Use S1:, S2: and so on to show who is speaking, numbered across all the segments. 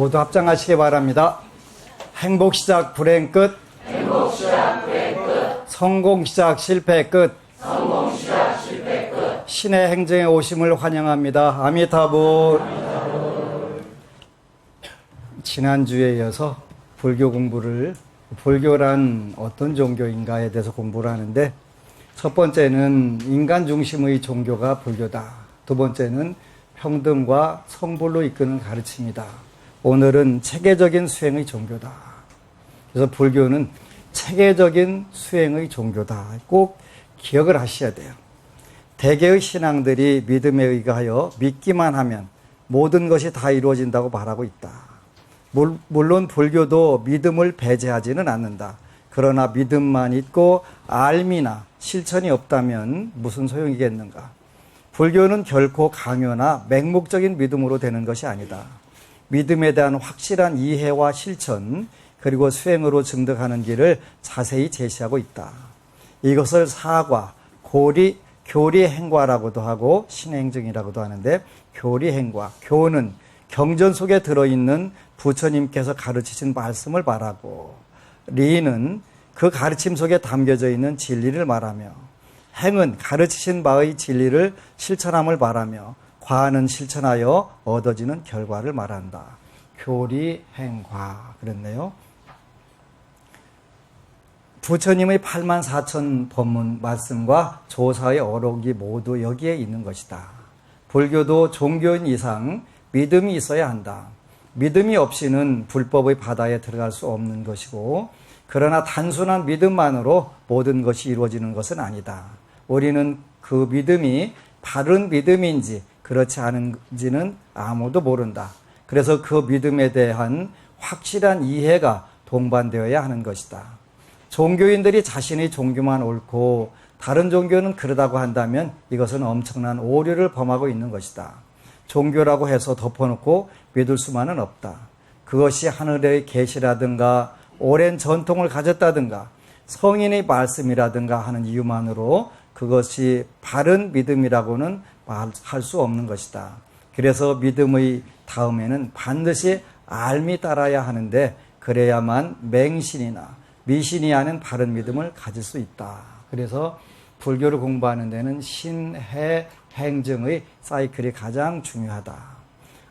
S1: 모두 합장하시기 바랍니다. 행복 시작 불행 끝. 성공 시작 실패 끝. 신의 행정에 오심을 환영합니다. 아미타불. 지난주에 이어서 불교 공부를, 불교란 어떤 종교인가에 대해서 공부를 하는데, 첫 번째는 인간 중심의 종교가 불교다. 두 번째는 평등과 성불로 이끄는 가르침이다. 오늘은 체계적인 수행의 종교다. 그래서 불교는 체계적인 수행의 종교다. 꼭 기억을 하셔야 돼요. 대개의 신앙들이 믿음에 의거하여 믿기만 하면 모든 것이 다 이루어진다고 말하고 있다. 물론 불교도 믿음을 배제하지는 않는다. 그러나 믿음만 있고 알미나 실천이 없다면 무슨 소용이겠는가? 불교는 결코 강요나 맹목적인 믿음으로 되는 것이 아니다. 믿음에 대한 확실한 이해와 실천, 그리고 수행으로 증득하는 길을 자세히 제시하고 있다. 이것을 사과, 교리행과라고도 하고 신행증이라고도 하는데, 교리행과, 교는 경전 속에 들어있는 부처님께서 가르치신 말씀을 말하고, 리는 그 가르침 속에 담겨져 있는 진리를 말하며, 행은 가르치신 바의 진리를 실천함을 말하며, 과는 실천하여 얻어지는 결과를 말한다. 교리행과 그랬네요. 부처님의 84,000 법문 말씀과 조사의 어록이 모두 여기에 있는 것이다. 불교도 종교인 이상 믿음이 있어야 한다. 믿음이 없이는 불법의 바다에 들어갈 수 없는 것이고, 그러나 단순한 믿음만으로 모든 것이 이루어지는 것은 아니다. 우리는 그 믿음이 바른 믿음인지 그렇지 않은지는 아무도 모른다. 그래서 그 믿음에 대한 확실한 이해가 동반되어야 하는 것이다. 종교인들이 자신의 종교만 옳고 다른 종교는 그러다고 한다면 이것은 엄청난 오류를 범하고 있는 것이다. 종교라고 해서 덮어놓고 믿을 수만은 없다. 그것이 하늘의 계시라든가 오랜 전통을 가졌다든가 성인의 말씀이라든가 하는 이유만으로 그것이 바른 믿음이라고는 할 수 없는 것이다. 그래서 믿음의 다음에는 반드시 알미 따라야 하는데, 그래야만 맹신이나 미신이 아닌 바른 믿음을 가질 수 있다. 그래서 불교를 공부하는 데는 신해 행정의 사이클이 가장 중요하다.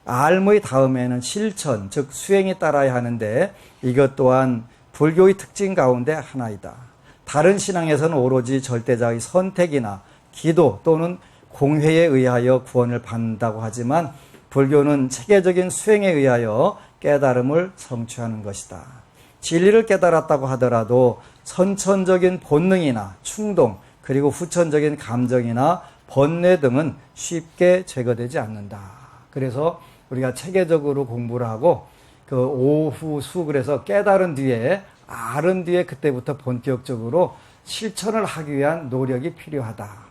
S1: 알의 다음에는 실천, 즉 수행이 따라야 하는데, 이것 또한 불교의 특징 가운데 하나이다. 다른 신앙에서는 오로지 절대자의 선택이나 기도 또는 공회에 의하여 구원을 받는다고 하지만, 불교는 체계적인 수행에 의하여 깨달음을 성취하는 것이다. 진리를 깨달았다고 하더라도 선천적인 본능이나 충동, 그리고 후천적인 감정이나 번뇌 등은 쉽게 제거되지 않는다. 그래서 우리가 체계적으로 공부를 하고, 그 오후 수, 그래서 깨달은 뒤에, 알은 뒤에 그때부터 본격적으로 실천을 하기 위한 노력이 필요하다.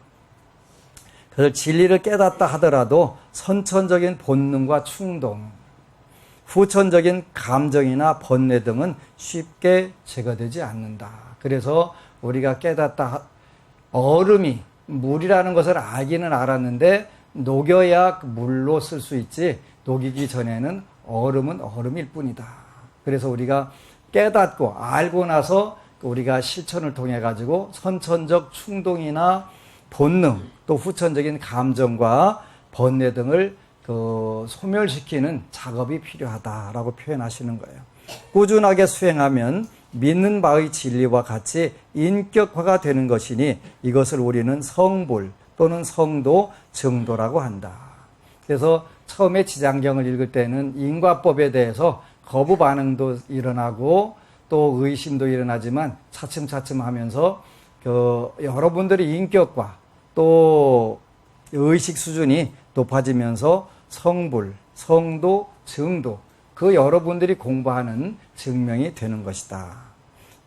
S1: 그래서 진리를 깨닫다 하더라도 선천적인 본능과 충동, 후천적인 감정이나 번뇌 등은 쉽게 제거되지 않는다. 그래서 우리가 깨닫다, 얼음이 물이라는 것을 알기는 알았는데 녹여야 물로 쓸 수 있지, 녹이기 전에는 얼음은 얼음일 뿐이다. 그래서 우리가 깨닫고 알고 나서 우리가 실천을 통해 가지고 선천적 충동이나 본능, 또 후천적인 감정과 번뇌 등을 소멸시키는 작업이 필요하다라고 표현하시는 거예요. 꾸준하게 수행하면 믿는 바의 진리와 같이 인격화가 되는 것이니, 이것을 우리는 성불 또는 성도, 정도라고 한다. 그래서 처음에 지장경을 읽을 때는 인과법에 대해서 거부 반응도 일어나고 또 의심도 일어나지만, 차츰차츰 하면서 여러분들의 인격과 또 의식 수준이 높아지면서 성불, 성도, 정도, 그 여러분들이 공부하는 증명이 되는 것이다.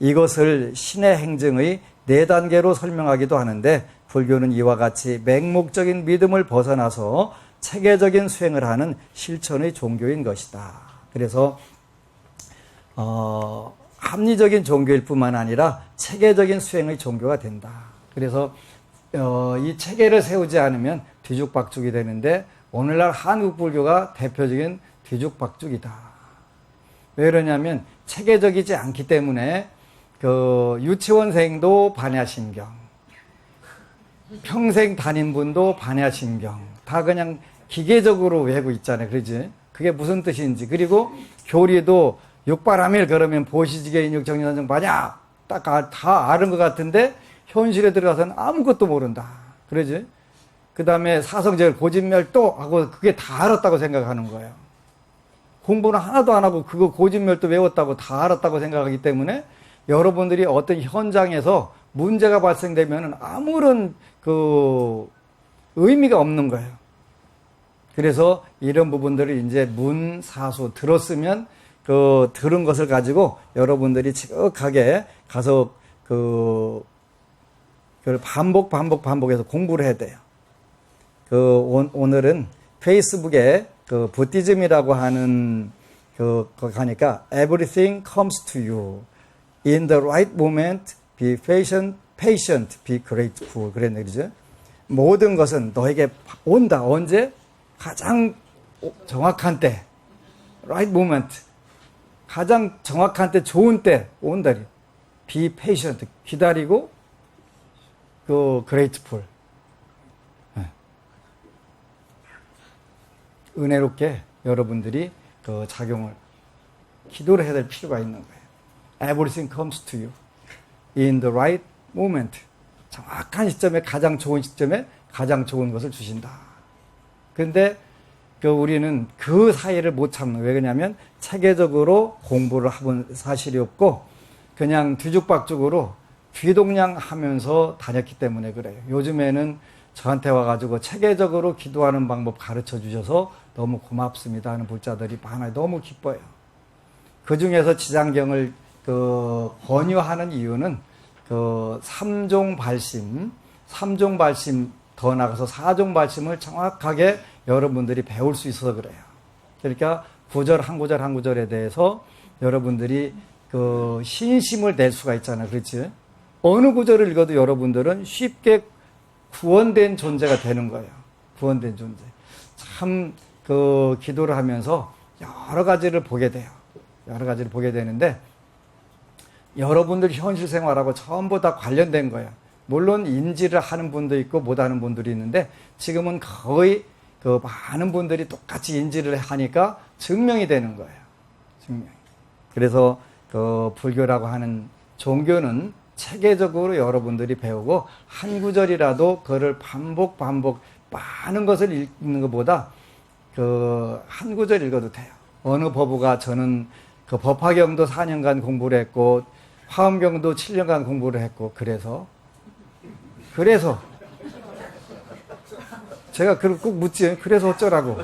S1: 이것을 신의 행정의 4단계로 설명하기도 하는데, 불교는 이와 같이 맹목적인 믿음을 벗어나서 체계적인 수행을 하는 실천의 종교인 것이다. 그래서 합리적인 종교일 뿐만 아니라 체계적인 수행의 종교가 된다. 그래서 이 체계를 세우지 않으면 뒤죽박죽이 되는데, 오늘날 한국 불교가 대표적인 뒤죽박죽이다. 왜 그러냐면 체계적이지 않기 때문에 그 유치원생도 반야신경, 평생 다닌 분도 반야신경, 다 그냥 기계적으로 외우고 있잖아요. 그러지? 그게 무슨 뜻인지. 그리고 교리도 육바라밀 그러면 보시지계 인육 정리선정 반야 다 아는 것 같은데 현실에 들어가서는 아무것도 모른다. 그러지? 그 다음에 사성절 고진멸도 하고 그게 다 알았다고 생각하는 거예요. 공부는 하나도 안 하고 그거 고진멸도 외웠다고 다 알았다고 생각하기 때문에 여러분들이 어떤 현장에서 문제가 발생되면 아무런 그 의미가 없는 거예요. 그래서 이런 부분들을 이제 문사수 들었으면 그 들은 것을 가지고 여러분들이 지극하게 가서 그걸 반복해서 공부를 해야 돼요. 오늘은 페이스북에 그 부티즘이라고 하는 거 가니까 everything comes to you in the right moment, be patient, be grateful 그랬네, 그죠? 모든 것은 너에게 온다. 언제? 가장 정확한 때, right moment, 가장 정확한 때, 좋은 때 온다. be patient, 기다리고 그 grateful, 은혜롭게 여러분들이 그 작용을 기도를 해야 될 필요가 있는 거예요. Everything comes to you in the right moment. 정확한 시점에 가장 좋은 시점에 가장 좋은 것을 주신다. 그런데 우리는 그 사이를 못 참는. 왜 그러냐면 체계적으로 공부를 해본 사실이 없고 그냥 뒤죽박죽으로 뒤동냥하면서 다녔기 때문에 그래요. 요즘에는 저한테 와가지고 체계적으로 기도하는 방법 가르쳐 주셔서 너무 고맙습니다 하는 불자들이 많아요. 너무 기뻐요. 그 중에서 지장경을 권유하는 이유는 3종 발심 더 나가서 4종 발심을 정확하게 여러분들이 배울 수 있어서 그래요. 그러니까 구절 한 구절 한 구절에 대해서 여러분들이 신심을 낼 수가 있잖아요. 그렇지? 어느 구절을 읽어도 여러분들은 쉽게 구원된 존재가 되는 거예요. 구원된 존재. 참 기도를 하면서 여러 가지를 보게 돼요. 여러 가지를 보게 되는데 여러분들 현실 생활하고 전부 다 관련된 거예요. 물론 인지를 하는 분도 있고 못하는 분들이 있는데 지금은 거의 많은 분들이 똑같이 인지를 하니까 증명이 되는 거예요. 증명. 그래서 불교라고 하는 종교는 체계적으로 여러분들이 배우고 한 구절이라도 그를 반복 많은 것을 읽는 것보다 한 구절 읽어도 돼요. 어느 법우가 저는 법화경도 4년간 공부를 했고 화엄경도 7년간 공부를 했고 그래서 제가 꼭 묻지. 그래서 어쩌라고.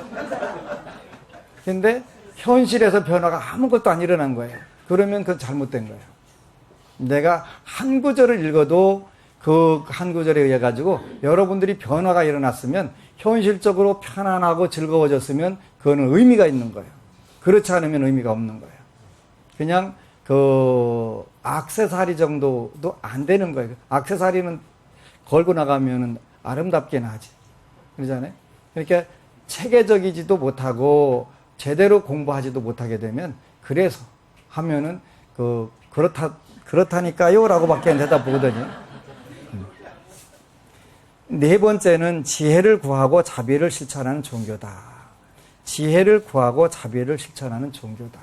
S1: 근데 현실에서 변화가 아무것도 안 일어난 거예요. 그러면 그건 잘못된 거예요. 내가 한 구절을 읽어도 그 한 구절에 의해 가지고 여러분들이 변화가 일어났으면 현실적으로 편안하고 즐거워졌으면 그거는 의미가 있는 거예요. 그렇지 않으면 의미가 없는 거예요. 그냥 액세서리 정도도 안 되는 거예요. 액세서리는 걸고 나가면은 아름답게는 하지. 그러잖아요. 그러니까 체계적이지도 못하고 제대로 공부하지도 못하게 되면 그래서 하면은 그렇다니까요 라고 밖에 대답 보거든요. 네 번째는 지혜를 구하고 자비를 실천하는 종교다. 지혜를 구하고 자비를 실천하는 종교다.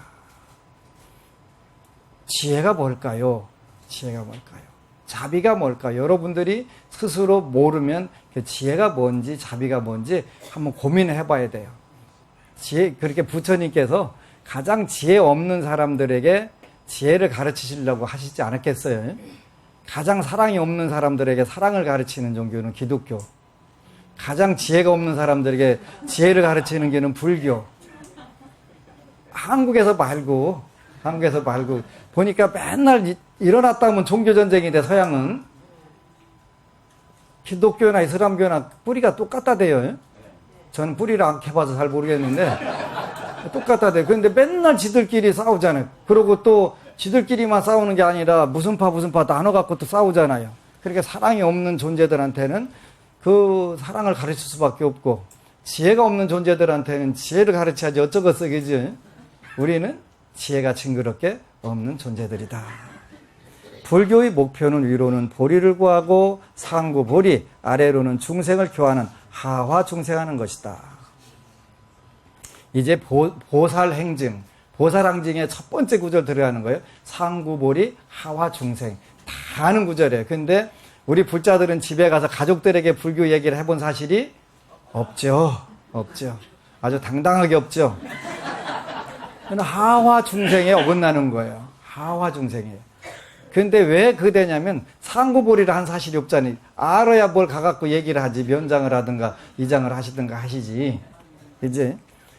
S1: 지혜가 뭘까요? 지혜가 뭘까요? 자비가 뭘까요? 여러분들이 스스로 모르면 그 지혜가 뭔지 자비가 뭔지 한번 고민을 해봐야 돼요. 그렇게 부처님께서 가장 지혜 없는 사람들에게 지혜를 가르치시려고 하시지 않았겠어요? 가장 사랑이 없는 사람들에게 사랑을 가르치는 종교는 기독교. 가장 지혜가 없는 사람들에게 지혜를 가르치는 게는 불교. 한국에서 말고 보니까 맨날 일어났다 하면 종교전쟁이 돼. 서양은 기독교나 이슬람교나 뿌리가 똑같다 돼요. 저는 뿌리를 안 해봐서 잘 모르겠는데 똑같다 돼요. 그런데 맨날 지들끼리 싸우잖아요. 그리고 또 지들끼리만 싸우는 게 아니라 무슨 파 나눠갖고 또 싸우잖아요. 그러니까 사랑이 없는 존재들한테는 그 사랑을 가르칠 수밖에 없고 지혜가 없는 존재들한테는 지혜를 가르쳐야지 어쩌겠어. 그지? 우리는 지혜가 징그럽게 없는 존재들이다. 불교의 목표는 위로는 보리를 구하고 상구 보리, 아래로는 중생을 교하는 하화 중생하는 것이다. 이제 보살 행증, 보살 행증의 첫 번째 구절 들어가는 거예요. 상구 보리, 하화 중생. 다 아는 구절이에요. 근데 우리 불자들은 집에 가서 가족들에게 불교 얘기를 해본 사실이 없죠. 없죠. 아주 당당하게 없죠. 하화 중생에 어긋나는 거예요. 하화 중생이에요. 근데 왜 그대냐면 상구보리를 한 사실이 없잖아요. 알아야 뭘 가갖고 얘기를 하지. 면장을 하든가 이장을 하시든가 하시지. 이제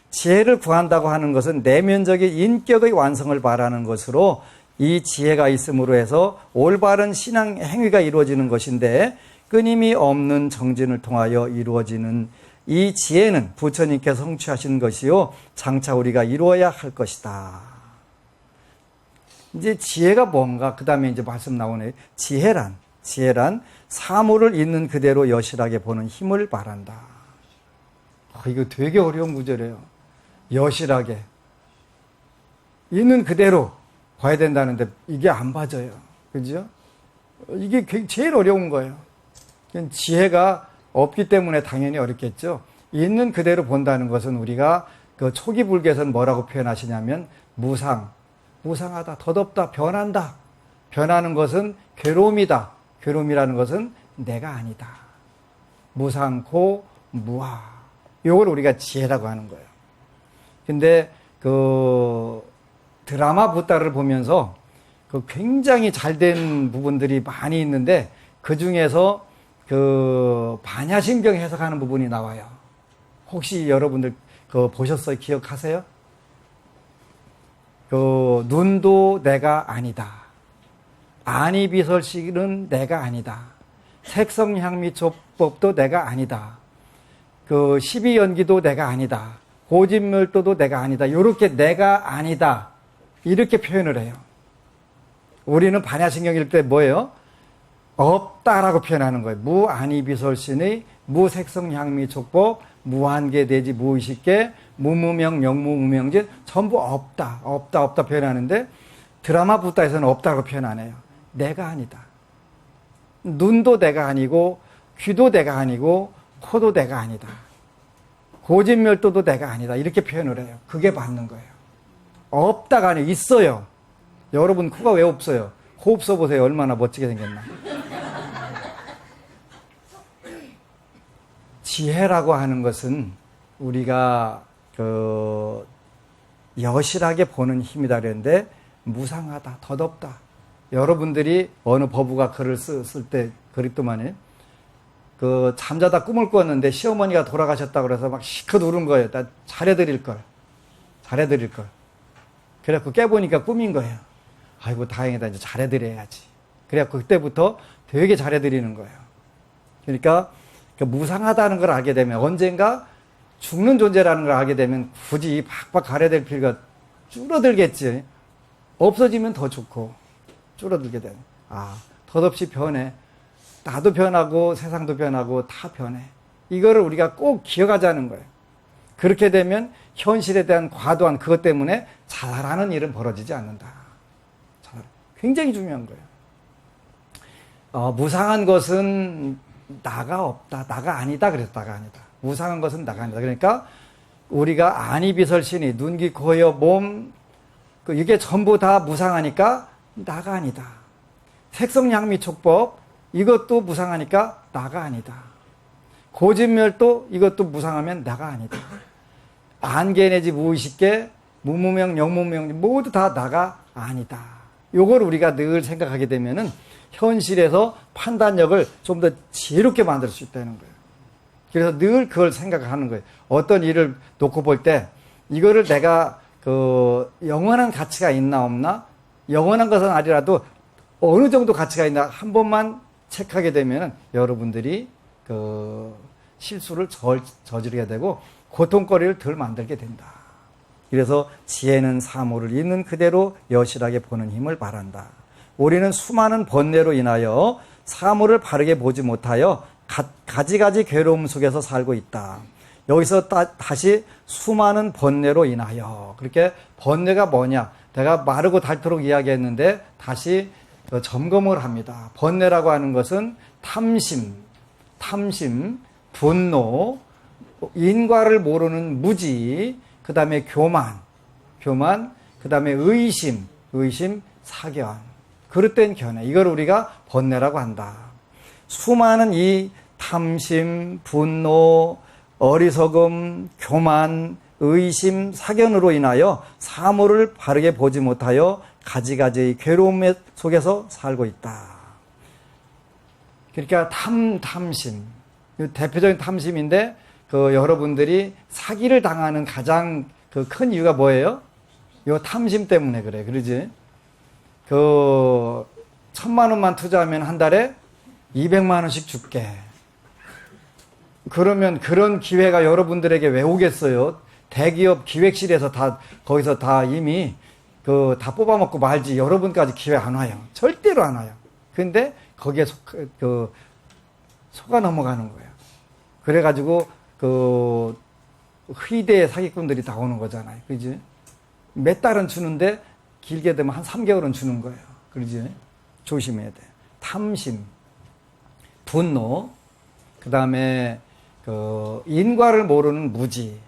S1: 지혜를 구한다고 하는 것은 내면적인 인격의 완성을 바라는 것으로 이 지혜가 있음으로 해서 올바른 신앙 행위가 이루어지는 것인데 끊임이 없는 정진을 통하여 이루어지는 이 지혜는 부처님께서 성취하신 것이요 장차 우리가 이루어야 할 것이다. 이제 지혜가 뭔가? 그 다음에 이제 말씀 나오네요. 지혜란 사물을 있는 그대로 여실하게 보는 힘을 말한다. 이거 되게 어려운 구절이에요. 여실하게 있는 그대로 봐야 된다는데 이게 안 봐져요. 그죠? 이게 제일 어려운 거예요. 지혜가 없기 때문에 당연히 어렵겠죠. 있는 그대로 본다는 것은 우리가 그 초기 불교에서는 뭐라고 표현하시냐면 무상하다, 덧없다, 변한다. 변하는 것은 괴로움이다. 괴로움이라는 것은 내가 아니다. 무상고 무아. 이걸 우리가 지혜라고 하는 거예요. 근데 그 드라마 부따를 보면서 그 굉장히 잘된 부분들이 많이 있는데 그 중에서 그 반야심경 해석하는 부분이 나와요. 혹시 여러분들 그 보셨어요? 기억하세요? 그 눈도 내가 아니다. 안이비설식은 내가 아니다. 색성향미초법도 내가 아니다. 그 십이연기도 내가 아니다. 고진멸도도 내가 아니다. 이렇게 내가 아니다. 이렇게 표현을 해요. 우리는 반야심경 읽을 때 뭐예요? 없다라고 표현하는 거예요. 무안이비설신의 무색성향미촉법 무한계대지 무의식계 무무명 영무무명진 전부 없다 표현하는데 드라마 부따에서는 없다고 표현 안 해요. 내가 아니다. 눈도 내가 아니고 귀도 내가 아니고 코도 내가 아니다. 고진멸도도 내가 아니다. 이렇게 표현을 해요. 그게 맞는 거예요. 없다가 아니고 있어요. 여러분 코가 왜 없어요? 호흡 써보세요. 얼마나 멋지게 생겼나. 지혜라고 하는 것은 우리가 그 여실하게 보는 힘이다 그랬는데 무상하다, 덧없다. 여러분들이 어느 버부가 글을 쓸 때 그랬더만요. 그 잠자다 꿈을 꿨는데 시어머니가 돌아가셨다고 그래서 막 시컷 울은 거예요. 나 잘해드릴 걸. 그래갖고 깨보니까 꿈인 거예요. 아이고 다행이다. 이제 잘해드려야지. 그래갖고 그때부터 되게 잘해드리는 거예요. 그러니까 무상하다는 걸 알게 되면 언젠가 죽는 존재라는 걸 알게 되면 굳이 박박 가려야 될 필요가 줄어들겠지. 없어지면 더 좋고 줄어들게 되면 덧없이 변해. 나도 변하고 세상도 변하고 다 변해. 이거를 우리가 꼭 기억하자는 거예요. 그렇게 되면 현실에 대한 과도한 그것 때문에 자살하는 일은 벌어지지 않는다. 굉장히 중요한 거예요. 무상한 것은 나가 없다. 나가 아니다. 그래서 나가 아니다. 무상한 것은 나가 아니다. 그러니까 우리가 안이비설신이 눈, 귀, 코, 여, 몸 이게 전부 다 무상하니까 나가 아니다. 색성양미촉법 이것도 무상하니까 나가 아니다. 고진멸도 이것도 무상하면 나가 아니다. 안개 내지 무의식계 무무명 영무명 모두 다 나가 아니다. 요걸 우리가 늘 생각하게 되면은 현실에서 판단력을 좀 더 지혜롭게 만들 수 있다는 거예요. 그래서 늘 그걸 생각하는 거예요. 어떤 일을 놓고 볼 때 이거를 내가 그 영원한 가치가 있나 없나? 영원한 것은 아니라도 어느 정도 가치가 있나 한 번만 체크하게 되면 여러분들이 그 실수를 저지르게 되고 고통거리를 덜 만들게 된다. 그래서 지혜는 사물을 있는 그대로 여실하게 보는 힘을 바란다. 우리는 수많은 번뇌로 인하여 사물을 바르게 보지 못하여 가지가지 괴로움 속에서 살고 있다. 여기서 다시 수많은 번뇌로 인하여. 그렇게 번뇌가 뭐냐? 내가 마르고 닳도록 이야기했는데 다시 점검을 합니다. 번뇌라고 하는 것은 탐심, 분노, 인과를 모르는 무지, 그 다음에 교만, 그 다음에 의심, 사견, 그릇된 견해. 이걸 우리가 번뇌라고 한다. 수많은 이 탐심, 분노, 어리석음, 교만, 의심, 사견으로 인하여 사물을 바르게 보지 못하여 가지가지의 괴로움 속에서 살고 있다. 그러니까 탐심. 대표적인 탐심인데, 여러분들이 사기를 당하는 가장 큰 이유가 뭐예요? 요 탐심 때문에 그래. 그러지? 1,000만 원만 투자하면 한 달에 200만 원씩 줄게. 그러면 그런 기회가 여러분들에게 왜 오겠어요? 대기업 기획실에서 거기서 다 이미 다 뽑아먹고 말지. 여러분까지 기회 안 와요. 절대로 안 와요. 근데 거기에 속아 넘어가는 거예요. 그래가지고 희대의 사기꾼들이 다 오는 거잖아요. 그지? 몇 달은 주는데 길게 되면 한 3개월은 주는 거예요. 그러지? 조심해야 돼. 탐심, 분노, 그 다음에 인과를 모르는 무지.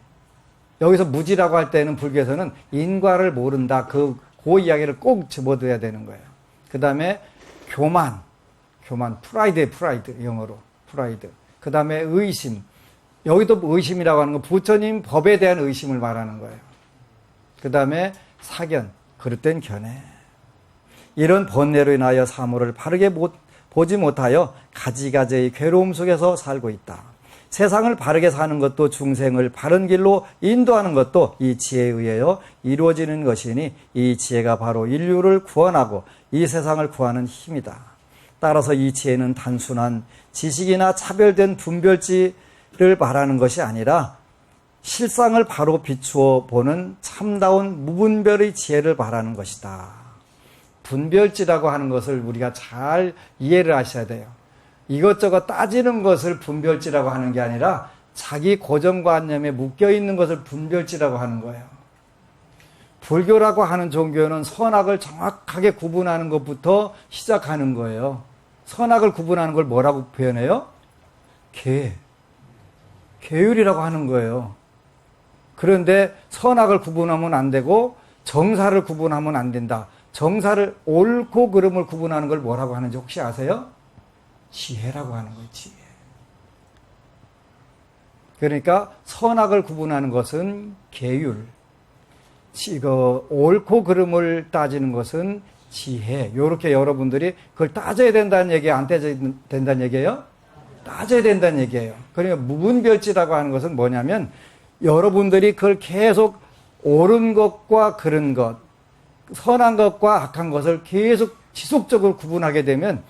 S1: 여기서 무지라고 할 때는 불교에서는 인과를 모른다. 그 이야기를 꼭 집어넣어야 되는 거예요. 그 다음에 교만, 프라이드, 영어로. 프라이드. 그 다음에 의심. 여기도 의심이라고 하는 건 부처님 법에 대한 의심을 말하는 거예요. 그 다음에 사견, 그릇된 견해. 이런 번뇌로 인하여 사물을 바르게 보지 못하여 가지가지의 괴로움 속에서 살고 있다. 세상을 바르게 사는 것도 중생을 바른 길로 인도하는 것도 이 지혜에 의하여 이루어지는 것이니 이 지혜가 바로 인류를 구원하고 이 세상을 구하는 힘이다. 따라서 이 지혜는 단순한 지식이나 차별된 분별지를 말하는 것이 아니라 실상을 바로 비추어 보는 참다운 무분별의 지혜를 말하는 것이다. 분별지라고 하는 것을 우리가 잘 이해를 하셔야 돼요. 이것저것 따지는 것을 분별지라고 하는 게 아니라 자기 고정관념에 묶여있는 것을 분별지라고 하는 거예요. 불교라고 하는 종교는 선악을 정확하게 구분하는 것부터 시작하는 거예요. 선악을 구분하는 걸 뭐라고 표현해요? 계율이라고 하는 거예요. 그런데 선악을 구분하면 안 되고 정사를 구분하면 안 된다. 정사를 옳고 그름을 구분하는 걸 뭐라고 하는지 혹시 아세요? 지혜라고 하는 거예요. 지혜. 그러니까 선악을 구분하는 것은 계율. 옳고 그름을 따지는 것은 지혜. 이렇게 여러분들이 그걸 따져야 된다는 얘기예요? 안 따져야 된다는 얘기예요? 따져야 된다는 얘기예요. 그러니까 무분별지라고 하는 것은 뭐냐면 여러분들이 그걸 계속 옳은 것과 그른 것, 선한 것과 악한 것을 계속 지속적으로 구분하게 되면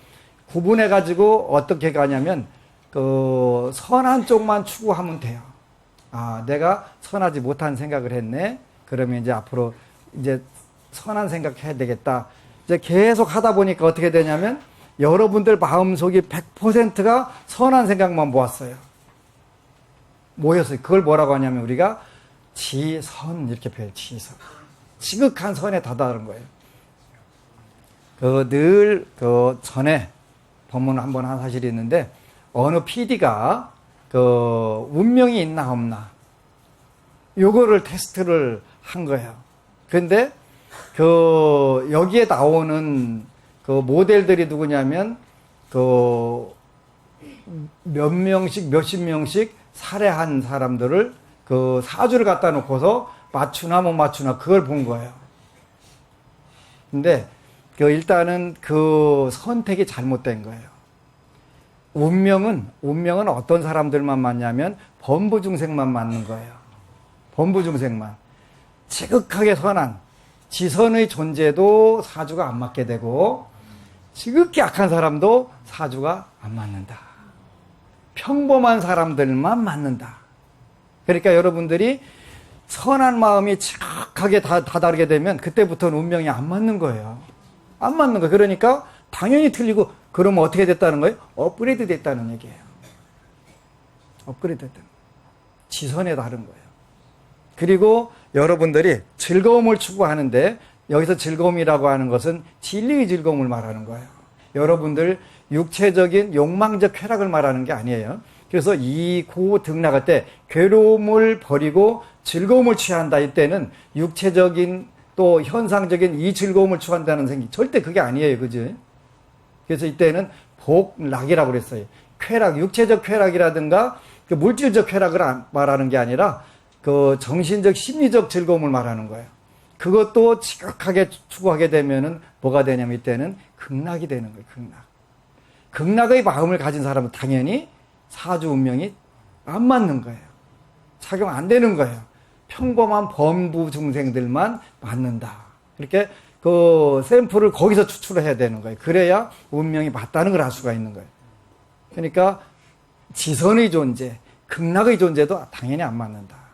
S1: 구분해가지고 어떻게 가냐면 선한 쪽만 추구하면 돼요. 아, 내가 선하지 못한 생각을 했네. 그러면 이제 앞으로 이제 선한 생각 해야 되겠다. 이제 계속 하다 보니까 어떻게 되냐면 여러분들 마음속이 100%가 선한 생각만 모았어요. 모였어요. 그걸 뭐라고 하냐면 우리가 지선 이렇게 표현해요. 지선. 지극한 선에 다다른 거예요. 늘 전에 법문을 한번 한 사실이 있는데 어느 PD가 운명이 있나 없나 요거를 테스트를 한 거예요. 그런데 여기에 나오는 모델들이 누구냐면 몇 명씩 몇십 명씩 살해한 사람들을 사주를 갖다 놓고서 맞추나 못 맞추나 그걸 본 거예요. 근데 일단은 선택이 잘못된 거예요. 운명은 어떤 사람들만 맞냐면 범부중생만 맞는 거예요. 범부중생만. 지극하게 선한 지선의 존재도 사주가 안 맞게 되고 지극히 악한 사람도 사주가 안 맞는다. 평범한 사람들만 맞는다. 그러니까 여러분들이 선한 마음이 지극하게 다다르게 되면 그때부터는 운명이 안 맞는 거예요. 안 맞는 거예요. 그러니까 당연히 틀리고 그러면 어떻게 됐다는 거예요? 업그레이드 됐다는 얘기예요. 업그레이드 됐다는 거예요. 지선에 다른 거예요. 그리고 여러분들이 즐거움을 추구하는데 여기서 즐거움이라고 하는 것은 진리의 즐거움을 말하는 거예요. 여러분들 육체적인 욕망적 쾌락을 말하는 게 아니에요. 그래서 이 고등락할 때 괴로움을 버리고 즐거움을 취한다. 이때는 육체적인 또 현상적인 이 즐거움을 취한다는 생각 절대 그게 아니에요. 그지? 그래서 이때는 복락이라고 그랬어요. 쾌락, 육체적 쾌락이라든가 그 물질적 쾌락을 말하는 게 아니라 그 정신적, 심리적 즐거움을 말하는 거예요. 그것도 지극하게 추구하게 되면은 뭐가 되냐면 이때는 극락이 되는 거예요. 극락. 극락의 마음을 가진 사람은 당연히 사주 운명이 안 맞는 거예요. 작용 안 되는 거예요. 평범한 범부 중생들만 맞는다. 이렇게 그 샘플을 거기서 추출해야 되는 거예요. 그래야 운명이 맞다는 걸 알 수가 있는 거예요. 그러니까 지선의 존재, 극락의 존재도 당연히 안 맞는다.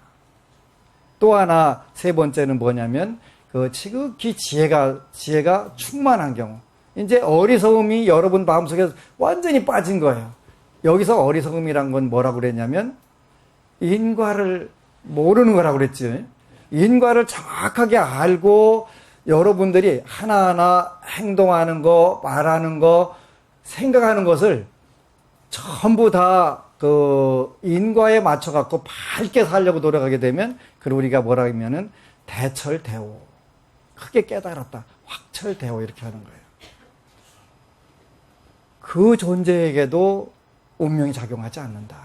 S1: 또 하나 세 번째는 뭐냐면 그 지극히 지혜가 충만한 경우. 이제 어리석음이 여러분 마음속에 완전히 빠진 거예요. 여기서 어리석음이란 건 뭐라고 그랬냐면 인과를 모르는 거라고 그랬지. 인과를 정확하게 알고 여러분들이 하나하나 행동하는 거, 말하는 거, 생각하는 것을 전부 다 그 인과에 맞춰갖고 밝게 살려고 노력하게 되면 그걸 우리가 뭐라 하면은 대철대오. 크게 깨달았다. 확철대오 이렇게 하는 거예요. 그 존재에게도 운명이 작용하지 않는다.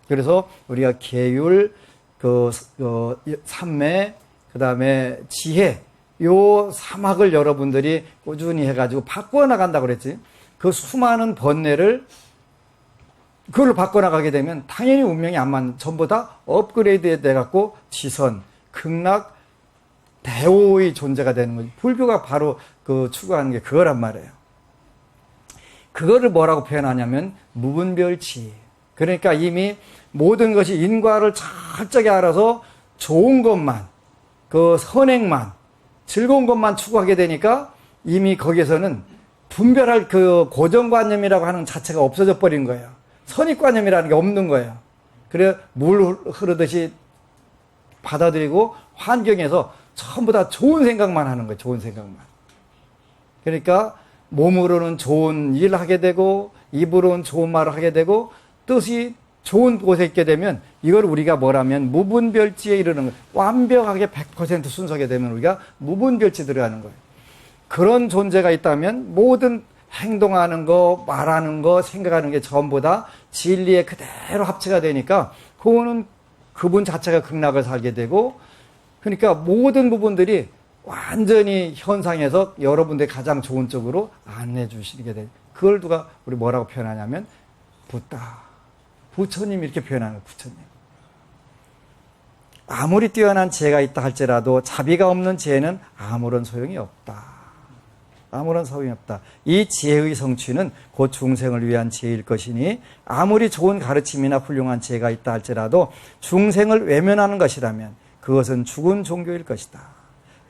S1: 그래서 우리가 계율, 삼매, 그 다음에 지혜, 요 사막을 여러분들이 꾸준히 해가지고 바꾸어 나간다고 그랬지. 그 수많은 번뇌를 그걸로 바꿔나가게 되면 당연히 운명이 안 맞는, 전부 다 업그레이드 돼갖고 지선, 극락, 대오의 존재가 되는 거지. 불교가 바로 그 추구하는 게 그거란 말이에요. 그거를 뭐라고 표현하냐면 무분별치. 그러니까 이미 모든 것이 인과를 철저하게 알아서 좋은 것만, 그 선행만, 즐거운 것만 추구하게 되니까 이미 거기에서는 분별할 그 고정관념이라고 하는 자체가 없어져 버린 거예요. 선입관념이라는 게 없는 거예요. 그래 물 흐르듯이 받아들이고 환경에서 전부 다 좋은 생각만 하는 거예요. 좋은 생각만. 그러니까 몸으로는 좋은 일을 하게 되고 입으로는 좋은 말을 하게 되고 뜻이 좋은 곳에 있게 되면 이걸 우리가 뭐라면 무분별지에 이르는 거예요. 완벽하게 100% 순서게 되면 우리가 무분별지 들어가는 거예요. 그런 존재가 있다면 모든 행동하는 거, 말하는 거, 생각하는 게 전부 다 진리에 그대로 합체가 되니까 그거는 그분 자체가 극락을 살게 되고 그러니까 모든 부분들이 완전히 현상에서 여러분들 가장 좋은 쪽으로 안내해 주시게 돼요. 그걸 누가 우리 뭐라고 표현하냐면 붓다. 부처님 이렇게 표현하는 거예요. 부처님. 아무리 뛰어난 지혜가 있다 할지라도 자비가 없는 지혜는 아무런 소용이 없다. 아무런 소용이 없다. 이 지혜의 성취는 곧 중생을 위한 지혜일 것이니 아무리 좋은 가르침이나 훌륭한 지혜가 있다 할지라도 중생을 외면하는 것이라면 그것은 죽은 종교일 것이다.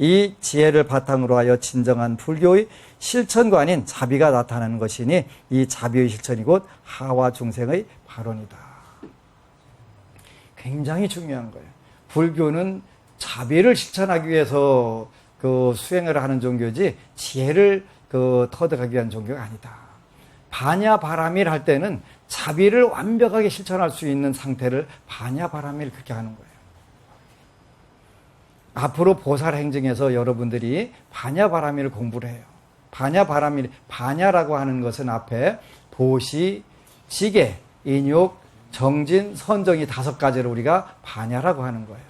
S1: 이 지혜를 바탕으로 하여 진정한 불교의 실천관인 자비가 나타나는 것이니 이 자비의 실천이 곧 하와 중생의 발원이다. 굉장히 중요한 거예요. 불교는 자비를 실천하기 위해서 그 수행을 하는 종교지 지혜를 터득하기 위한 종교가 아니다. 반야바라밀 할 때는 자비를 완벽하게 실천할 수 있는 상태를 반야바라밀 그렇게 하는 거예요. 앞으로 보살 행정에서 여러분들이 반야바라밀을 공부를 해요. 반야바라밀, 반야라고 하는 것은 앞에 보시, 지계, 인욕, 정진, 선정이 5가지를 우리가 반야라고 하는 거예요.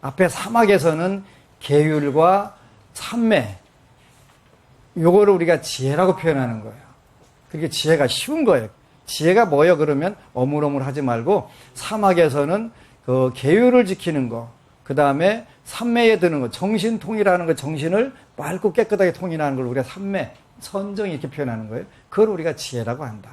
S1: 앞에 사막에서는 계율과 참매, 요거를 우리가 지혜라고 표현하는 거예요. 그게 지혜가 쉬운 거예요. 지혜가 뭐예요? 그러면 어물어물 하지 말고 사막에서는 그 계율을 지키는 거, 그 다음에 삼매에 드는 거, 정신통이라는 거, 정신을 맑고 깨끗하게 통일하는 걸 우리가 삼매, 선정 이렇게 표현하는 거예요. 그걸 우리가 지혜라고 한다.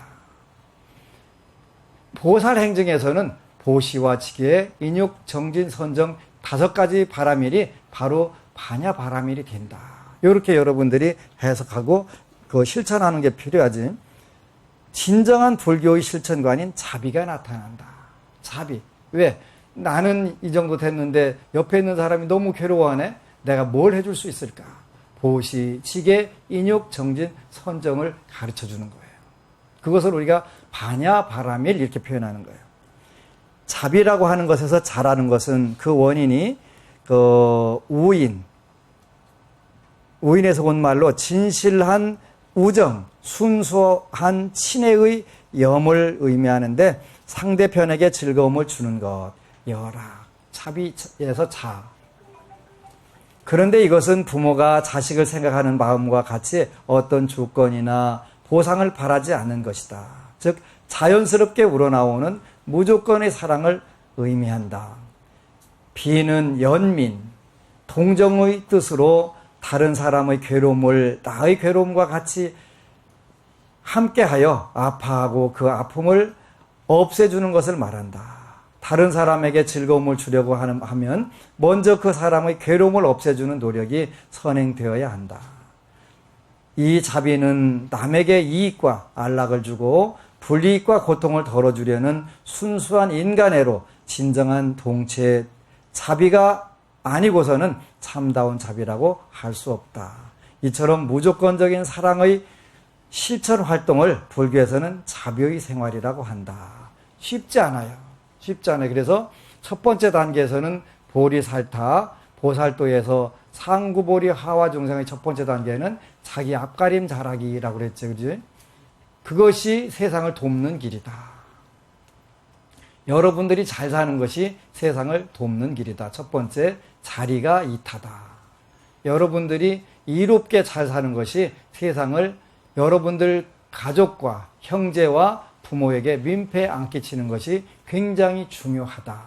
S1: 보살 행정에서는 보시와 지계, 인욕, 정진, 선정 5가지 바라밀이 바로 반야 바라밀이 된다. 이렇게 여러분들이 해석하고 그 실천하는 게 필요하지. 진정한 불교의 실천관인 자비가 나타난다. 자비. 왜? 나는 이 정도 됐는데 옆에 있는 사람이 너무 괴로워하네. 내가 뭘 해줄 수 있을까? 보시, 지계, 인육, 정진, 선정을 가르쳐 주는 거예요. 그것을 우리가 바냐, 바라밀 이렇게 표현하는 거예요. 자비라고 하는 것에서 자라는 것은 그 원인이 우인에서 온 말로 진실한 우정, 순수한 친애의 염을 의미하는데 상대편에게 즐거움을 주는 것, 열악, 자비에서 자. 그런데 이것은 부모가 자식을 생각하는 마음과 같이 어떤 조건이나 보상을 바라지 않는 것이다. 즉 자연스럽게 우러나오는 무조건의 사랑을 의미한다. 비는 연민, 동정의 뜻으로 다른 사람의 괴로움을 나의 괴로움과 같이 함께하여 아파하고 그 아픔을 없애주는 것을 말한다. 다른 사람에게 즐거움을 주려고 하면 먼저 그 사람의 괴로움을 없애주는 노력이 선행되어야 한다. 이 자비는 남에게 이익과 안락을 주고 불이익과 고통을 덜어주려는 순수한 인간애로 진정한 동체 자비가 아니고서는 참다운 자비라고 할 수 없다. 이처럼 무조건적인 사랑의 실천 활동을 불교에서는 자비의 생활이라고 한다. 쉽지 않아요. 쉽지 않아요. 그래서 첫 번째 단계에서는 보리살타, 보살도에서 상구보리 하와 중생의 첫 번째 단계는 자기 앞가림 잘하기라고 그랬죠. 그지? 그것이 세상을 돕는 길이다. 여러분들이 잘 사는 것이 세상을 돕는 길이다. 첫 번째, 자리가 이타다. 여러분들이 이롭게 잘 사는 것이 세상을 여러분들 가족과 형제와 부모에게 민폐 안 끼치는 것이 굉장히 중요하다.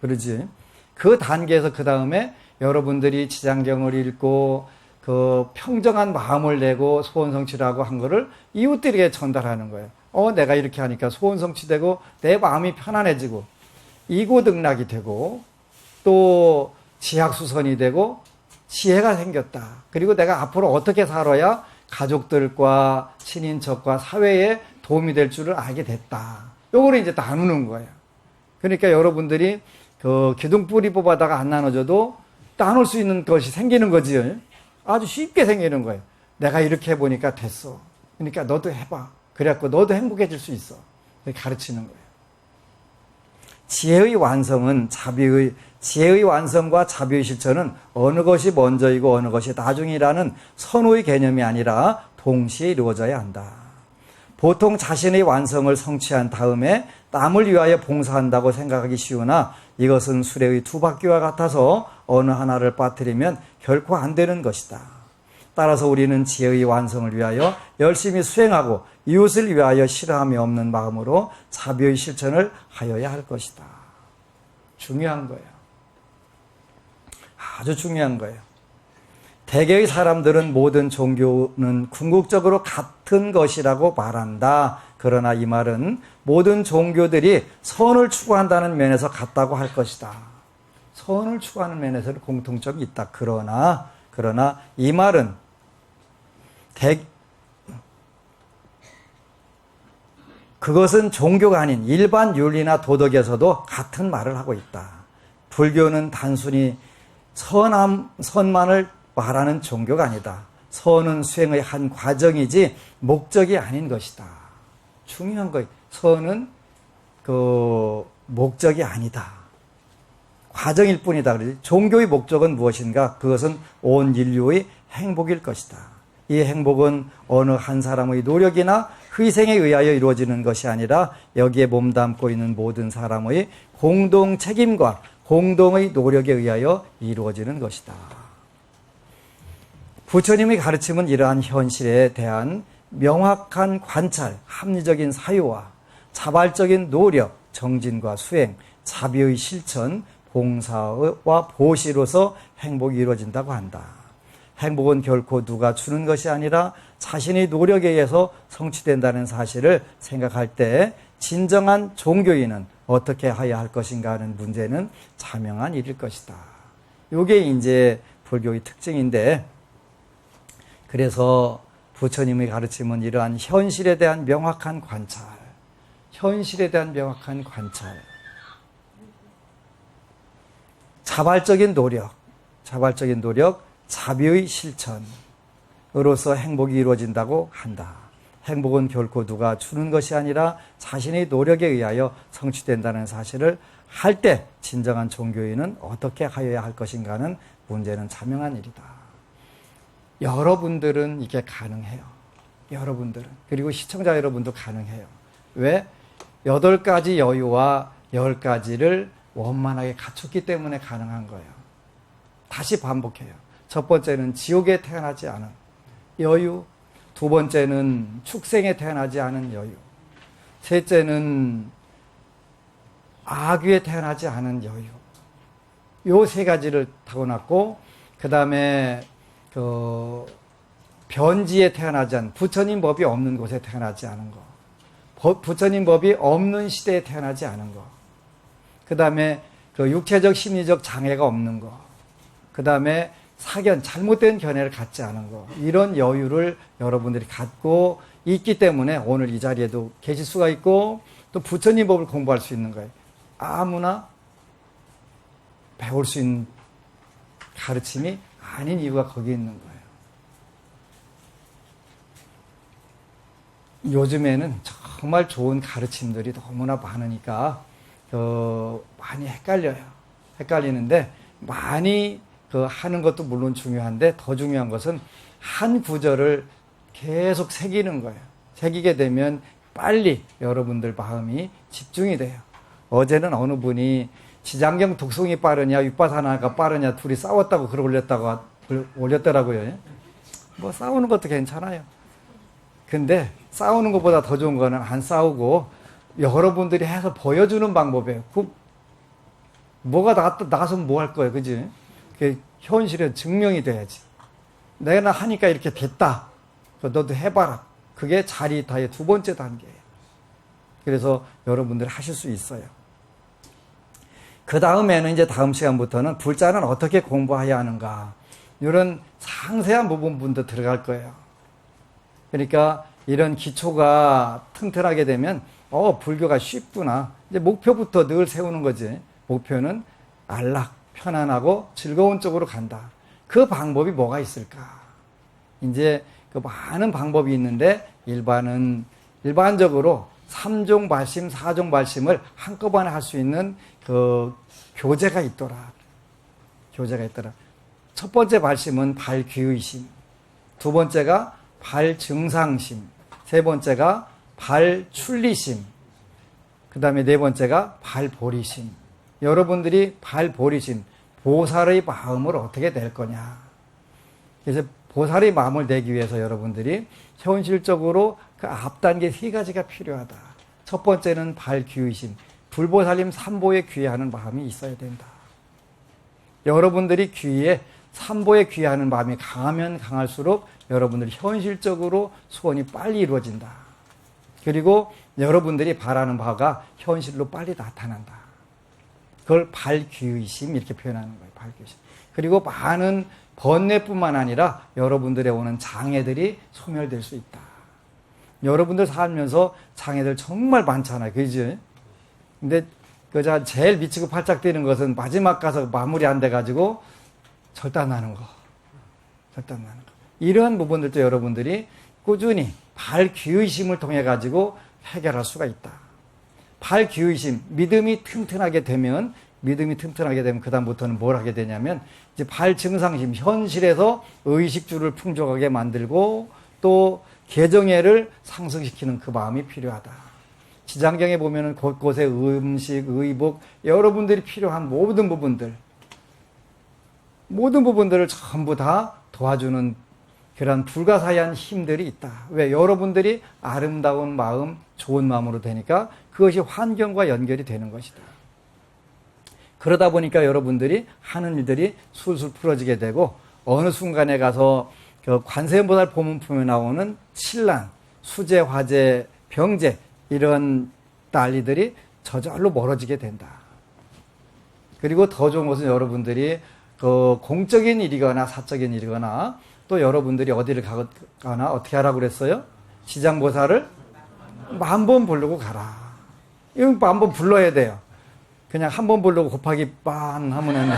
S1: 그러지? 그 단계에서 그 다음에 여러분들이 지장경을 읽고 그 평정한 마음을 내고 소원성취라고 한 거를 이웃들에게 전달하는 거예요. 내가 이렇게 하니까 소원성취되고 내 마음이 편안해지고 이고등락이 되고 또 지학수선이 되고 지혜가 생겼다. 그리고 내가 앞으로 어떻게 살아야 가족들과 친인척과 사회에 도움이 될 줄을 알게 됐다. 요거를 이제 나누는 거예요. 그러니까 여러분들이 그 기둥뿌리 뽑아다가 안 나눠줘도 나눌 수 있는 것이 생기는 거지. 아주 쉽게 생기는 거예요. 내가 이렇게 해보니까 됐어. 그러니까 너도 해봐. 그래갖고 너도 행복해질 수 있어. 가르치는 거예요. 지혜의 완성은 지혜의 완성과 자비의 실천은 어느 것이 먼저이고 어느 것이 나중이라는 선호의 개념이 아니라 동시에 이루어져야 한다. 보통 자신의 완성을 성취한 다음에 남을 위하여 봉사한다고 생각하기 쉬우나 이것은 수레의 두 바퀴와 같아서 어느 하나를 빠뜨리면 결코 안 되는 것이다. 따라서 우리는 지혜의 완성을 위하여 열심히 수행하고 이웃을 위하여 싫어함이 없는 마음으로 자비의 실천을 하여야 할 것이다. 중요한 거예요. 아주 중요한 거예요. 대개의 사람들은 모든 종교는 궁극적으로 같은 것이라고 말한다. 그러나 이 말은 모든 종교들이 선을 추구한다는 면에서 같다고 할 것이다. 선을 추구하는 면에서는 공통점이 있다. 그러나 이 말은 그것은 종교가 아닌 일반 윤리나 도덕에서도 같은 말을 하고 있다. 불교는 단순히 선만을 말하는 종교가 아니다. 선은 수행의 한 과정이지 목적이 아닌 것이다. 중요한 거예요. 선은 그 목적이 아니다. 과정일 뿐이다. 그러지. 종교의 목적은 무엇인가? 그것은 온 인류의 행복일 것이다. 이 행복은 어느 한 사람의 노력이나 희생에 의하여 이루어지는 것이 아니라 여기에 몸담고 있는 모든 사람의 공동 책임과 공동의 노력에 의하여 이루어지는 것이다. 부처님의 가르침은 이러한 현실에 대한 명확한 관찰, 합리적인 사유와 자발적인 노력, 정진과 수행, 자비의 실천, 봉사와 보시로서 행복이 이루어진다고 한다. 행복은 결코 누가 주는 것이 아니라 자신의 노력에 의해서 성취된다는 사실을 생각할 때 진정한 종교인은 어떻게 해야 할 것인가 하는 문제는 자명한 일일 것이다. 이게 이제 불교의 특징인데, 그래서 부처님의 가르침은 이러한 현실에 대한 명확한 관찰, 자발적인 노력, 자발적인 노력, 자비의 실천으로서 행복이 이루어진다고 한다. 행복은 결코 누가 주는 것이 아니라 자신의 노력에 의하여 성취된다는 사실을 할 때 진정한 종교인은 어떻게 하여야 할 것인가는 문제는 자명한 일이다. 여러분들은 이게 가능해요. 여러분들은. 그리고 시청자 여러분도 가능해요. 왜? 8가지 여유와 10가지를 원만하게 갖췄기 때문에 가능한 거예요. 다시 반복해요. 첫 번째는 지옥에 태어나지 않은 여유, 두 번째는 축생에 태어나지 않은 여유, 셋째는 악귀에 태어나지 않은 여유. 요 3가지를 타고났고, 그 다음에 변지에 태어나지 않은, 부처님 법이 없는 곳에 태어나지 않은 거, 부처님 법이 없는 시대에 태어나지 않은 거, 그 다음에 육체적 심리적 장애가 없는 거, 그 다음에 잘못된 견해를 갖지 않은 거, 이런 여유를 여러분들이 갖고 있기 때문에 오늘 이 자리에도 계실 수가 있고, 또 부처님 법을 공부할 수 있는 거예요. 아무나 배울 수 있는 가르침이 아닌 이유가 거기 있는 거예요. 요즘에는 정말 좋은 가르침들이 너무나 많으니까 많이 헷갈리는데, 많이 하는 것도 물론 중요한데 더 중요한 것은 한 구절을 계속 새기는 거예요. 새기게 되면 빨리 여러분들 마음이 집중이 돼요. 어제는 어느 분이 지장경 독송이 빠르냐 윗바사나가 빠르냐 둘이 싸웠다고 글 올렸더라고요. 뭐 싸우는 것도 괜찮아요. 근데 싸우는 것보다 더 좋은 거는 안 싸우고 여러분들이 해서 보여주는 방법이에요. 뭐가 나서면 뭐 할 거예요, 그지? 그게 현실에 증명이 돼야지. 내가 하니까 이렇게 됐다. 너도 해봐라. 그게 자리타의 2번째 단계예요. 그래서 여러분들 하실 수 있어요. 그 다음에는 이제 다음 시간부터는 불자는 어떻게 공부해야 하는가, 이런 상세한 부분도 들어갈 거예요. 그러니까 이런 기초가 튼튼하게 되면 불교가 쉽구나. 이제 목표부터 늘 세우는 거지. 목표는 안락, 편안하고 즐거운 쪽으로 간다. 그 방법이 뭐가 있을까? 이제 그 많은 방법이 있는데 일반적으로 3종 발심, 4종 발심을 한꺼번에 할 수 있는 그 교재가 있더라. 첫 번째 발심은 발귀의심, 두 번째가 발증상심, 세 번째가 발출리심, 그 다음에 네 번째가 발보리심. 여러분들이 발보리심, 보살의 마음을 어떻게 낼 거냐. 그래서 보살의 마음을 내기 위해서 여러분들이 현실적으로 그 앞단계 3가지가 필요하다. 첫 번째는 발귀의심, 불보살님 3보에 귀하는 마음이 있어야 된다. 여러분들이 삼보에 귀하는 마음이 강하면 강할수록 여러분들이 현실적으로 소원이 빨리 이루어진다. 그리고 여러분들이 바라는 바가 현실로 빨리 나타난다. 그걸 발귀의심 이렇게 표현하는 거예요. 발귀의심. 그리고 많은 번뇌뿐만 아니라 여러분들의 오는 장애들이 소멸될 수 있다. 여러분들 살면서 장애들 정말 많잖아요. 그지? 근데 제일 미치고 팔짝 뛰는 것은 마지막 가서 마무리 안 돼가지고 절단나는 거. 이러한 부분들도 여러분들이 꾸준히 발귀의심을 통해 가지고 해결할 수가 있다. 발귀의심, 믿음이 튼튼하게 되면 그다음부터는 뭘 하게 되냐면 이제 발증상심, 현실에서 의식주를 풍족하게 만들고 또 개정애를 상승시키는 그 마음이 필요하다. 지장경에 보면은 곳곳에 음식, 의복, 여러분들이 필요한 모든 부분들을 전부 다 도와주는 그런 불가사의한 힘들이 있다. 왜? 여러분들이 아름다운 마음, 좋은 마음으로 되니까 그것이 환경과 연결이 되는 것이다. 그러다 보니까 여러분들이 하는 일들이 술술 풀어지게 되고, 어느 순간에 가서 그 관세음보살 보문품에 나오는 신란, 수재, 화재, 병재 이런 난리들이 저절로 멀어지게 된다. 그리고 더 좋은 것은 여러분들이 그 공적인 일이거나 사적인 일이거나 또 여러분들이 어디를 가거나 어떻게 하라고 그랬어요? 지장보살을 10,000번 부르고 가라. 이거 10,000번 불러야 돼요. 그냥 한 번 부르고 곱하기 빤 하면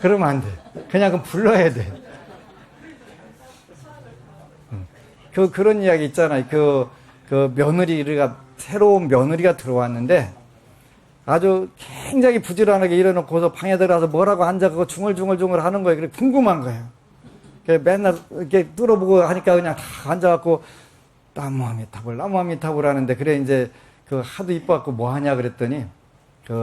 S1: 그러면 안 돼. 그냥 그럼 불러야 돼. 그런 이야기 있잖아요. 며느리가, 새로운 며느리가 들어왔는데 아주 굉장히 부지런하게 일어놓고서 방에 들어가서 뭐라고 앉아가고 중얼중얼 하는 거예요. 그래 궁금한 거예요. 맨날 이렇게 뚫어보고 하니까 그냥 다 앉아갖고 나무아미타불 하는데, 그래 이제 하도 이뻐갖고 뭐 하냐 그랬더니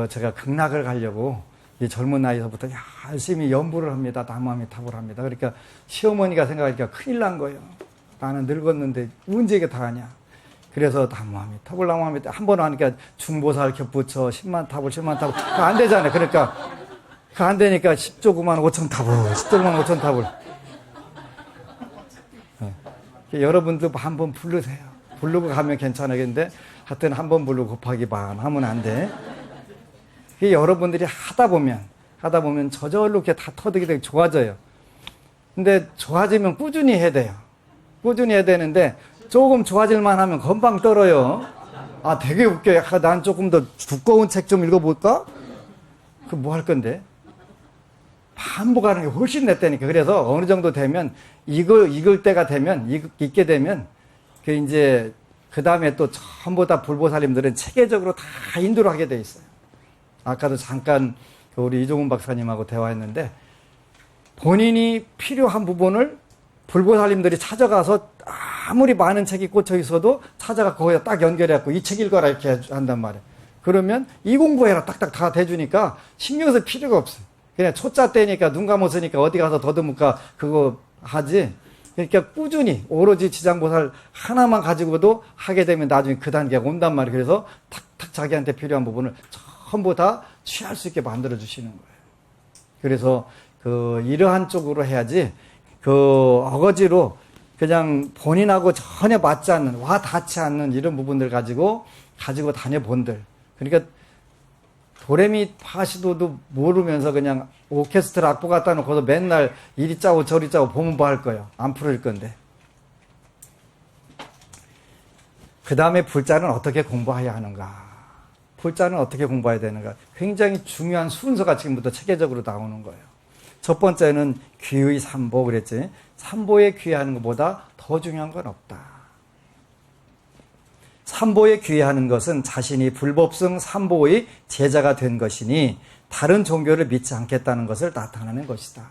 S1: 제가 극락을 가려고 이 젊은 나이서부터 열심히 연부를 합니다. 나무아미타불 합니다. 그러니까 시어머니가 생각하니까 큰일 난 거예요. 나는 늙었는데 언제 이게 다 하냐. 그래서 나무아미타불 한 번 하니까 중보살 겹붙여 10만 타불 안 되잖아요. 그러니까 안 되니까 10조 9만 5천 타불 10조 9만 5천 타불. 여러분도 한번 부르세요. 부르고 가면 괜찮겠는데 하여튼 한 번 부르고 곱하기 반 하면 안 돼. 여러분들이 하다 보면 저절로 이렇게 다 터득이 되게 좋아져요. 근데 좋아지면 꾸준히 해야 돼요. 꾸준히 해야 되는데 조금 좋아질만 하면 금방 떨어요. 아, 되게 웃겨요. 난 조금 더 두꺼운 책 좀 읽어볼까? 뭐 할 건데? 반복하는 게 훨씬 낫다니까. 그래서 어느 정도 되면 읽을 때가 되면, 읽게 되면 이제 그 다음에 또 전부 다 불보살님들은 체계적으로 다 인도를 하게 돼 있어요. 아까도 잠깐 우리 이종훈 박사님하고 대화했는데, 본인이 필요한 부분을 불보살님들이 찾아가서 아무리 많은 책이 꽂혀 있어도 찾아가 거기다 딱 연결해갖고 이 책 읽어라 이렇게 한단 말이에요. 그러면 이 공부해라 딱딱 다 대주니까 신경 쓸 필요가 없어요. 그냥 초짜 때니까 눈 감았으니까 어디 가서 더듬을까 그거 하지. 그러니까 꾸준히 오로지 지장보살 하나만 가지고도 하게 되면 나중에 그 단계가 온단 말이에요. 그래서 탁탁 자기한테 필요한 부분을 전부 다 취할 수 있게 만들어 주시는 거예요. 그래서 이러한 쪽으로 해야지 어거지로 그냥 본인하고 전혀 맞지 않는, 와 닿지 않는 이런 부분들 가지고 다녀본들. 그러니까 도레미 파시도도 모르면서 그냥 오케스트라 악보 갖다 놓고서 맨날 이리 짜고 저리 짜고 보면 뭐 할 거예요. 안 풀을 건데. 그 다음에 불자는 어떻게 공부해야 하는가. 불자는 어떻게 공부해야 되는가. 굉장히 중요한 순서가 지금부터 체계적으로 나오는 거예요. 첫 번째는 귀의 삼보 그랬지. 삼보에 귀의하는 것보다 더 중요한 건 없다. 삼보에 귀의하는 것은 자신이 불법성 삼보의 제자가 된 것이니 다른 종교를 믿지 않겠다는 것을 나타내는 것이다.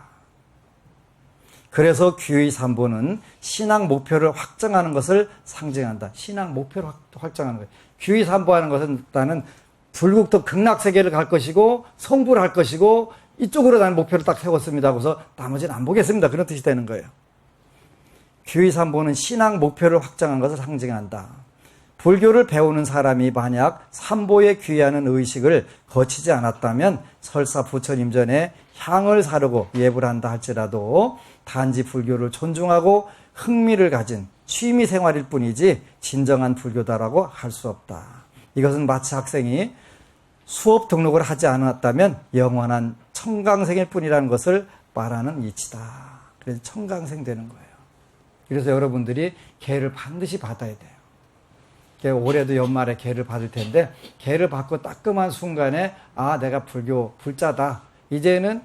S1: 그래서 귀의 삼보는 신앙 목표를 확정하는 것을 상징한다. 신앙 목표를 확정하는 거예요. 귀의 삼보하는 것은 나는 불국토 극락세계를 갈 것이고 성불을 할 것이고 이쪽으로 나는 목표를 딱 세웠습니다 하고서 나머지는 안 보겠습니다. 그런 뜻이 되는 거예요. 귀의 삼보는 신앙 목표를 확정한 것을 상징한다. 불교를 배우는 사람이 만약 삼보에 귀의하는 의식을 거치지 않았다면 설사 부처님 전에 향을 사르고 예불 한다 할지라도 단지 불교를 존중하고 흥미를 가진 취미 생활일 뿐이지 진정한 불교다라고 할 수 없다. 이것은 마치 학생이 수업 등록을 하지 않았다면 영원한 청강생일 뿐이라는 것을 말하는 이치다. 그래서 청강생 되는 거예요. 그래서 여러분들이 계를 반드시 받아야 돼요. 올해도 연말에 계를 받을 텐데 계를 받고 따끔한 순간에 아 내가 불자다. 이제는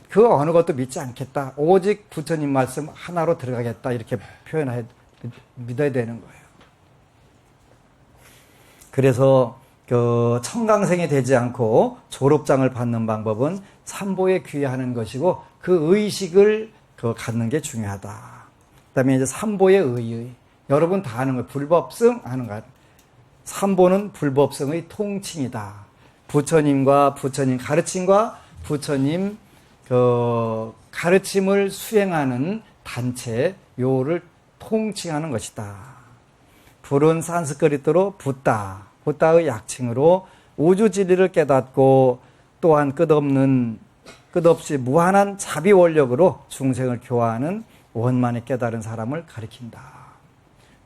S1: 그 어느 것도 믿지 않겠다. 오직 부처님 말씀 하나로 들어가겠다. 이렇게 믿어야 되는 거예요. 그래서 청강생이 되지 않고 졸업장을 받는 방법은 삼보에 귀의하는 것이고 그 의식을 갖는 게 중요하다. 그 다음에 이제 삼보의 의의. 여러분 다 아는 거예요. 불법성 하는 거예요. 삼보는 불법성의 통칭이다. 부처님과 부처님 가르침과 부처님 가르침을 수행하는 단체 요를 통칭하는 것이다. 불은 산스크리트로 붓다의 약칭으로 우주 진리를 깨닫고 또한 끝없이 무한한 자비 원력으로 중생을 교화하는 원만히 깨달은 사람을 가리킨다.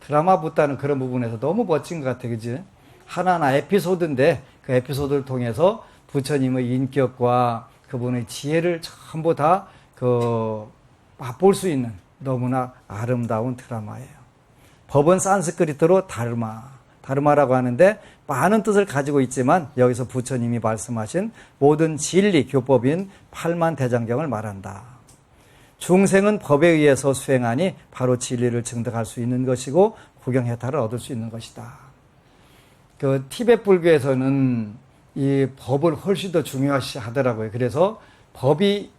S1: 드라마 붓다는 그런 부분에서 너무 멋진 것 같아요. 그지? 하나하나 에피소드인데 그 에피소드를 통해서 부처님의 인격과 그분의 지혜를 전부 다 맛볼 수 있는 너무나 아름다운 드라마예요. 법은 산스크리트로 다르마라고 하는데 많은 뜻을 가지고 있지만 여기서 부처님이 말씀하신 모든 진리 교법인 팔만대장경을 말한다. 중생은 법에 의해서 수행하니 바로 진리를 증득할 수 있는 것이고 구경해탈을 얻을 수 있는 것이다. 그 티베트 불교에서는 이 법을 훨씬 더 중요시 하더라고요. 그래서 법이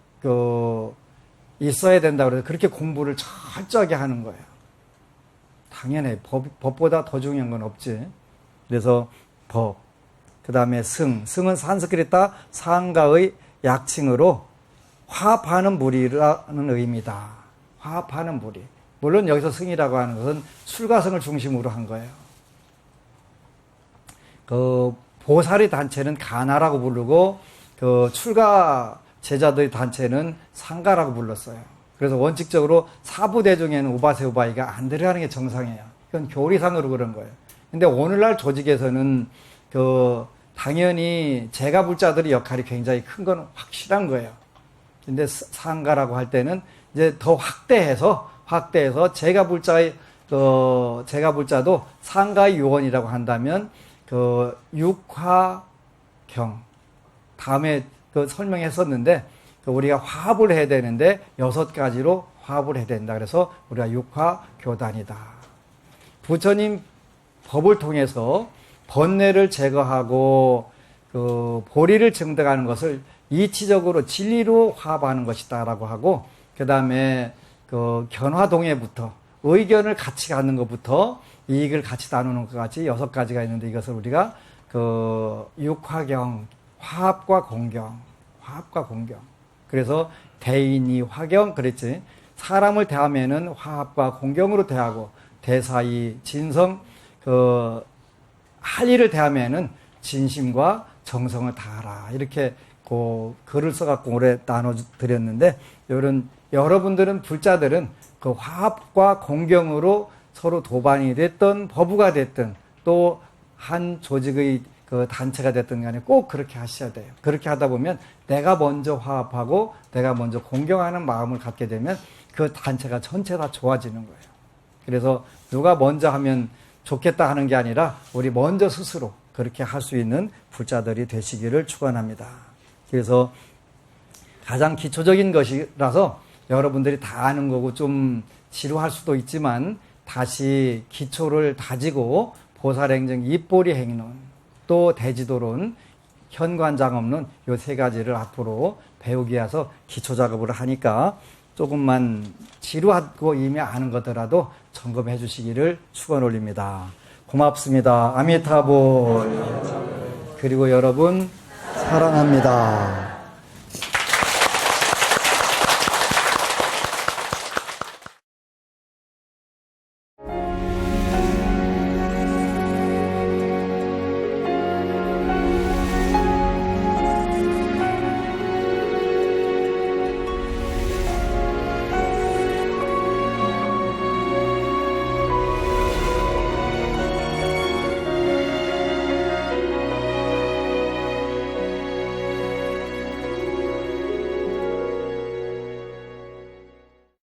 S1: 있어야 된다고 해서 그렇게 공부를 철저하게 하는 거예요. 당연히 법보다 더 중요한 건 없지. 그래서 법, 그 다음에 승은 산스크리트 상가의 약칭으로 화합하는 무리라는 의미다. 화합하는 무리. 물론 여기서 승이라고 하는 것은 술가승을 중심으로 한 거예요. 그 보살의 단체는 가나라고 부르고 그 출가 제자들의 단체는 상가라고 불렀어요. 그래서 원칙적으로 사부대중에는 우바세 우바이가 안 들어가는 게 정상이에요. 이건 교리상으로 그런 거예요. 근데 오늘날 조직에서는 당연히 제가불자들의 역할이 굉장히 큰 건 확실한 거예요. 근데 상가라고 할 때는 이제 더 확대해서 제가불자도 상가의 요원이라고 한다면 육화경 다음에 설명했었는데 우리가 화합을 해야 되는데 6가지로 화합을 해야 된다. 그래서 우리가 육화교단이다. 부처님 법을 통해서 번뇌를 제거하고 보리를 증득하는 것을 이치적으로 진리로 화합하는 것이다라고 하고, 그 다음에 견화동해부터 의견을 같이 갖는 것부터 이익을 같이 나누는 것까지 6가지가 있는데, 이것을 우리가 육화경, 화합과 공경. 그래서 대인이 화경 그랬지. 사람을 대하면은 화합과 공경으로 대하고, 대사이 진성 할 일을 대하면은 진심과 정성을 다하라. 이렇게 글을 써갖고 오래 나눠드렸는데, 여러분들은 불자들은 그 화합과 공경으로 서로 도반이 됐든 법우가 됐든 또 한 조직의 단체가 됐든 간에 꼭 그렇게 하셔야 돼요. 그렇게 하다 보면 내가 먼저 화합하고 내가 먼저 공경하는 마음을 갖게 되면 그 단체가 전체 다 좋아지는 거예요. 그래서 누가 먼저 하면 좋겠다 하는 게 아니라 우리 먼저 스스로 그렇게 할 수 있는 불자들이 되시기를 축원합니다. 그래서 가장 기초적인 것이라서 여러분들이 다 아는 거고 좀 지루할 수도 있지만 다시 기초를 다지고 보살행정, 입보리 행론, 또 대지도론, 현관장업론 이 3가지를 앞으로 배우기 위해서 기초 작업을 하니까 조금만 지루하고 이미 아는 것더라도 점검해 주시기를 축원 올립니다. 고맙습니다. 아미타불. 그리고 여러분 사랑합니다.